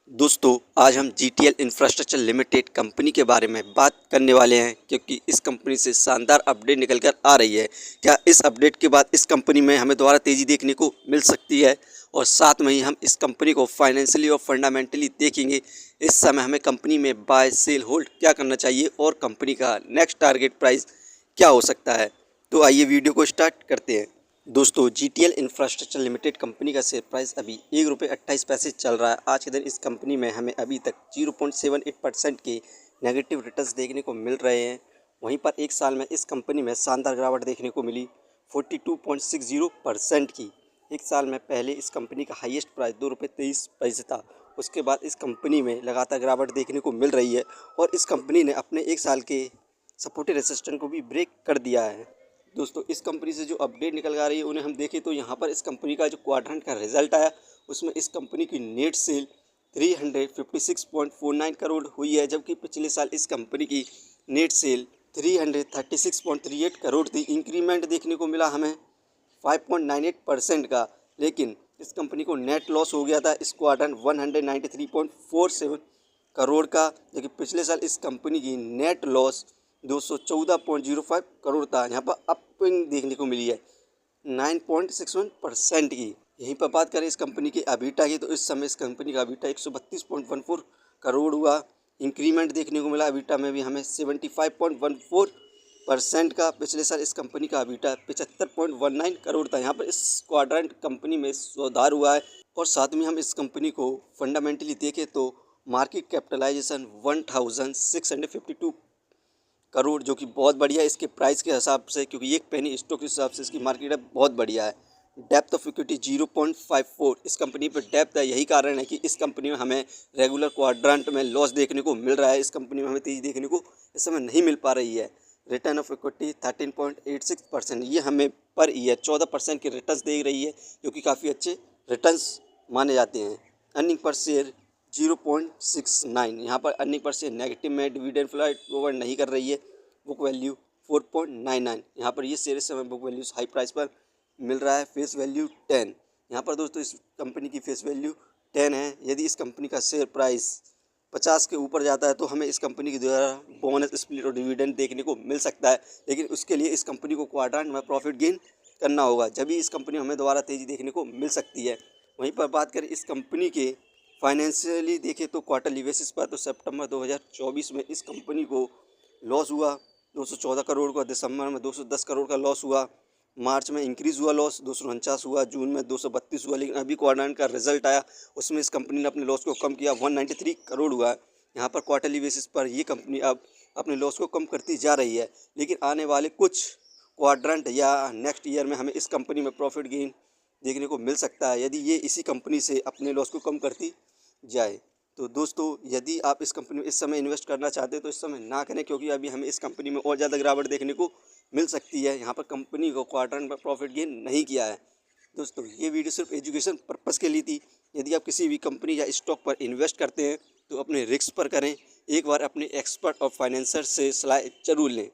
दोस्तों आज हम जीटीएल इंफ्रास्ट्रक्चर लिमिटेड कंपनी के बारे में बात करने वाले हैं क्योंकि इस कंपनी से शानदार अपडेट निकल कर आ रही है। क्या इस अपडेट के बाद इस कंपनी में हमें दोबारा तेज़ी देखने को मिल सकती है और साथ में ही हम इस कंपनी को फाइनेंशियली और फंडामेंटली देखेंगे। इस समय हमें कंपनी में बाय सेल होल्ड क्या करना चाहिए और कंपनी का नेक्स्ट टारगेट प्राइस क्या हो सकता है। तो आइए वीडियो को स्टार्ट करते हैं। दोस्तों जीटीएल इंफ्रास्ट्रक्चर लिमिटेड कंपनी का शेयर प्राइस अभी ₹1.28 चल रहा है। आज के दिन इस कंपनी में हमें अभी तक 0.78% के नेगेटिव रिटर्न्स देखने को मिल रहे हैं। वहीं पर एक साल में इस कंपनी में शानदार गिरावट देखने को मिली 42.60% की। एक साल में पहले इस कंपनी का हाईएस्ट प्राइस ₹2.23 था। उसके बाद इस कंपनी में लगातार गिरावट देखने को मिल रही है और इस कंपनी ने अपने एक साल के सपोर्टेड रेजिस्टेंस को भी ब्रेक कर दिया है। दोस्तों इस कंपनी से जो अपडेट निकल आ रही है उन्हें हम देखें तो यहाँ पर इस कंपनी का जो क्वाड्रेंट का रिजल्ट आया उसमें इस कंपनी की नेट सेल 356.49 करोड़ हुई है, जबकि पिछले साल इस कंपनी की नेट सेल 336.38 करोड़ थी। इंक्रीमेंट देखने को मिला हमें 5.98% का, लेकिन इस कंपनी को नेट लॉस हो गया था इस क्वाड्रेंट 193.47 करोड़ का, जबकि पिछले साल इस कंपनी की नेट लॉस 214.05 करोड़ था। यहाँ पर अपिंग देखने को मिली है 9.61% की। यहीं पर बात करें इस कंपनी की अबीटा की, तो इस समय इस कंपनी का अबीटा 132.14 करोड़ हुआ। इंक्रीमेंट देखने को मिला अबीटा में भी हमें 75.14% का। पिछले साल इस कंपनी का अबीटा 75.19 करोड़ था। यहाँ पर इस क्वाड्रेंट कंपनी में सुधार हुआ है। और साथ में हम इस कंपनी को फंडामेंटली देखें तो मार्केट कैपिटलाइजेशन 1652 करोड़, जो कि बहुत बढ़िया है इसके प्राइस के हिसाब से, क्योंकि एक पेनी स्टॉक के हिसाब से इसकी मार्केट अब बहुत बढ़िया है। डेप्थ ऑफ इक्विटी 0.54 इस कंपनी पर डेप्थ है। यही कारण है कि इस कंपनी में हमें रेगुलर क्वाड्रेंट में लॉस देखने को मिल रहा है। इस कंपनी में हमें तेज़ी देखने को इस समय नहीं मिल पा रही है। रिटर्न ऑफ इक्विटी 13.86%, ये हमें पर ईयर 14% के रिटर्न्स दे रही है, जो कि काफ़ी अच्छे रिटर्न्स माने जाते हैं। अर्निंग पर शेयर 0.69, यहाँ पर अर्निंग पर शेयर नेगेटिव में, डिविडेंड फ्लाइट प्रोवाइड नहीं कर रही है। बुक वैल्यू 4.99, यहाँ पर ये शेयर इस समय बुक वैल्यू हाई प्राइस पर मिल रहा है। फेस वैल्यू 10, यहाँ पर दोस्तों इस कंपनी की फेस वैल्यू 10 है। यदि इस कंपनी का शेयर प्राइस 50 के ऊपर जाता है तो हमें इस कंपनी के द्वारा बोनस स्प्लिट और डिविडेंड देखने को मिल सकता है, लेकिन उसके लिए इस कंपनी को क्वाड्रेंट में प्रॉफिट गेन करना होगा, जब भी इस कंपनी में हमें दोबारा तेज़ी देखने को मिल सकती है। वहीं पर बात करें इस कंपनी के फाइनेंशियली देखें तो क्वार्टरली बेसिस पर, तो सितंबर 2024 में इस कंपनी को लॉस हुआ 214 करोड़ का, दिसंबर में 210 करोड़ का लॉस हुआ, मार्च में इंक्रीज़ हुआ लॉस 249 हुआ, जून में 232 हुआ, लेकिन अभी क्वाड्रेंट का रिजल्ट आया उसमें इस कंपनी ने अपने लॉस को कम किया 193 करोड़ हुआ। यहाँ पर क्वार्टरली बेसिस पर ये कंपनी अब अपने लॉस को कम करती जा रही है, लेकिन आने वाले कुछ क्वाड्रेंट या नेक्स्ट ईयर में हमें इस कंपनी में प्रॉफिट गेन देखने को मिल सकता है, यदि ये इसी कंपनी से अपने लॉस को कम करती जाए। तो दोस्तों यदि आप इस कंपनी में इस समय इन्वेस्ट करना चाहते हैं तो इस समय ना करें, क्योंकि अभी हमें इस कंपनी में और ज़्यादा गिरावट देखने को मिल सकती है। यहाँ पर कंपनी को क्वार्टर में प्रॉफिट गेन नहीं किया है। दोस्तों ये वीडियो सिर्फ एजुकेशन पर्पज़ के लिए थी। यदि आप किसी भी कंपनी या स्टॉक पर इन्वेस्ट करते हैं तो अपने रिस्क पर करें। एक बार अपने एक्सपर्ट और फाइनेंसर से सलाह जरूर लें।